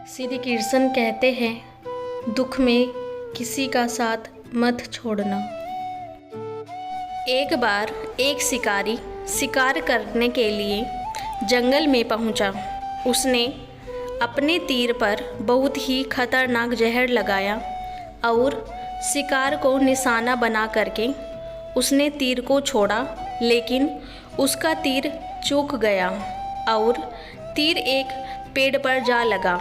श्री कृष्ण कहते हैं, दुख में किसी का साथ मत छोड़ना। एक बार एक शिकारी शिकार करने के लिए जंगल में पहुंचा। उसने अपने तीर पर बहुत ही खतरनाक जहर लगाया और शिकार को निशाना बना करके उसने तीर को छोड़ा, लेकिन उसका तीर चूक गया और तीर एक पेड़ पर जा लगा।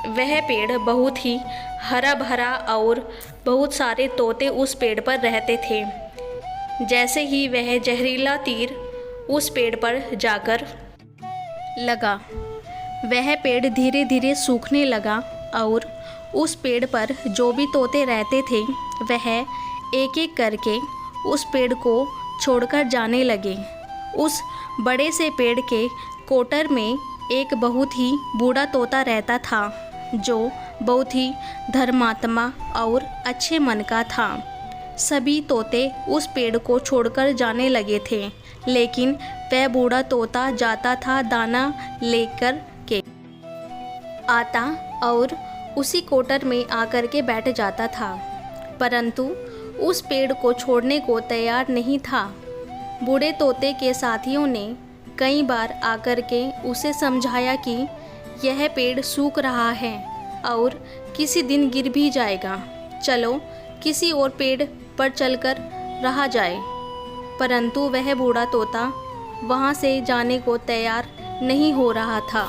वह पेड़ बहुत ही हरा भरा और बहुत सारे तोते उस पेड़ पर रहते थे। जैसे ही वह जहरीला तीर उस पेड़ पर जाकर लगा, वह पेड़ धीरे धीरे सूखने लगा और उस पेड़ पर जो भी तोते रहते थे वह एक एक करके उस पेड़ को छोड़कर जाने लगे। उस बड़े से पेड़ के कोटर में एक बहुत ही बूढ़ा तोता रहता था, जो बहुत ही धर्मात्मा और अच्छे मन का था। सभी तोते उस पेड़ को छोड़कर जाने लगे थे, लेकिन वह बूढ़ा तोता जाता था दाना लेकर के आता और उसी कोटर में आकर के बैठ जाता था, परंतु उस पेड़ को छोड़ने को तैयार नहीं था। बूढ़े तोते के साथियों ने कई बार आकर के उसे समझाया कि यह पेड़ सूख रहा है और किसी दिन गिर भी जाएगा, चलो किसी और पेड़ पर चलकर रहा जाए, परंतु वह बूढ़ा तोता वहाँ से जाने को तैयार नहीं हो रहा था।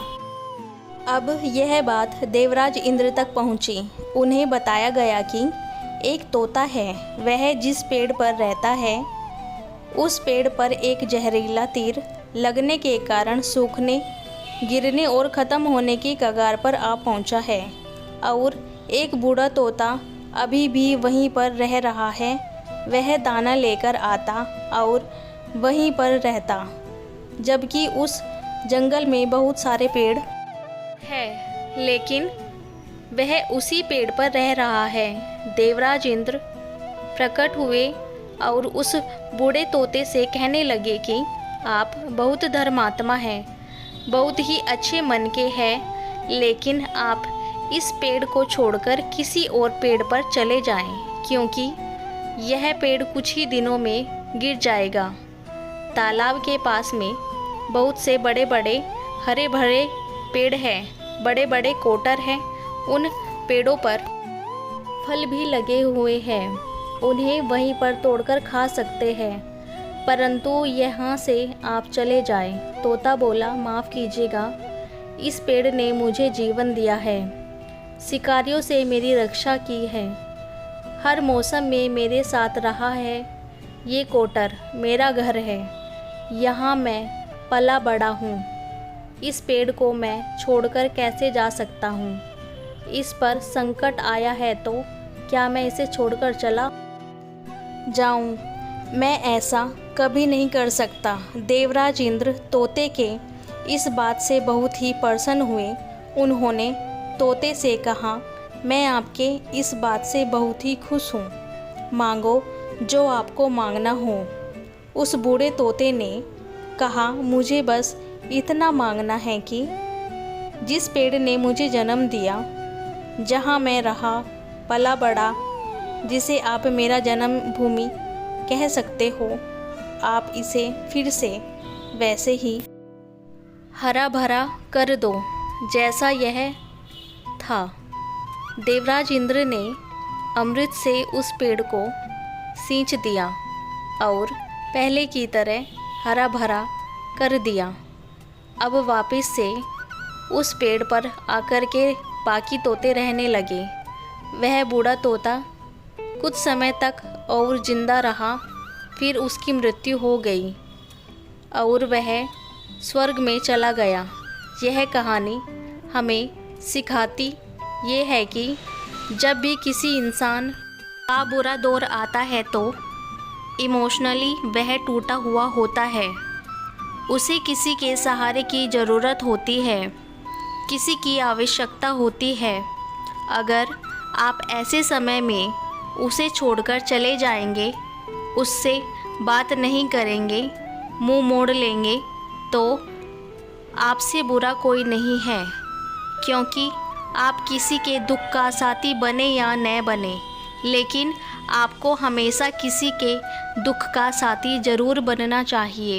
अब यह बात देवराज इंद्र तक पहुँची। उन्हें बताया गया कि एक तोता है, वह जिस पेड़ पर रहता है उस पेड़ पर एक जहरीला तीर लगने के कारण सूखने, गिरने और ख़त्म होने की कगार पर आ पहुंचा है और एक बूढ़ा तोता अभी भी वहीं पर रह रहा है। वह दाना लेकर आता और वहीं पर रहता, जबकि उस जंगल में बहुत सारे पेड़ है, लेकिन वह उसी पेड़ पर रह रहा है। देवराज इंद्र प्रकट हुए और उस बूढ़े तोते से कहने लगे कि आप बहुत धर्मात्मा हैं, बहुत ही अच्छे मन के हैं, लेकिन आप इस पेड़ को छोड़कर किसी और पेड़ पर चले जाएं, क्योंकि यह पेड़ कुछ ही दिनों में गिर जाएगा। तालाब के पास में बहुत से बड़े बड़े हरे भरे पेड़ हैं, बड़े बड़े कोटर हैं, उन पेड़ों पर फल भी लगे हुए हैं, उन्हें वहीं पर तोड़कर खा सकते हैं, परंतु यहाँ से आप चले जाएं। तोता बोला, माफ़ कीजिएगा, इस पेड़ ने मुझे जीवन दिया है, शिकारियों से मेरी रक्षा की है, हर मौसम में मेरे साथ रहा है। ये कोटर मेरा घर है, यहाँ मैं पला बड़ा हूँ। इस पेड़ को मैं छोड़कर कैसे जा सकता हूँ? इस पर संकट आया है तो क्या मैं इसे छोड़कर चला जाऊँ? मैं ऐसा कभी नहीं कर सकता। देवराज इंद्र तोते के इस बात से बहुत ही प्रसन्न हुए। उन्होंने तोते से कहा, मैं आपके इस बात से बहुत ही खुश हूँ, मांगो जो आपको मांगना हो। उस बूढ़े तोते ने कहा, मुझे बस इतना मांगना है कि जिस पेड़ ने मुझे जन्म दिया, जहाँ मैं रहा पला बड़ा, जिसे आप मेरा जन्म भूमि कह सकते हो, आप इसे फिर से वैसे ही हरा भरा कर दो जैसा यह था। देवराज इंद्र ने अमृत से उस पेड़ को सींच दिया और पहले की तरह हरा भरा कर दिया। अब वापस से उस पेड़ पर आकर के बाकी तोते रहने लगे। वह बूढ़ा तोता कुछ समय तक और जिंदा रहा, फिर उसकी मृत्यु हो गई और वह स्वर्ग में चला गया। यह कहानी हमें सिखाती ये है कि जब भी किसी इंसान का बुरा दौर आता है तो इमोशनली वह टूटा हुआ होता है, उसे किसी के सहारे की ज़रूरत होती है, किसी की आवश्यकता होती है। अगर आप ऐसे समय में उसे छोड़कर चले जाएंगे, उससे बात नहीं करेंगे, मुंह मोड़ लेंगे, तो आपसे बुरा कोई नहीं है, क्योंकि आप किसी के दुख का साथी बने या न बने, लेकिन आपको हमेशा किसी के दुख का साथी ज़रूर बनना चाहिए।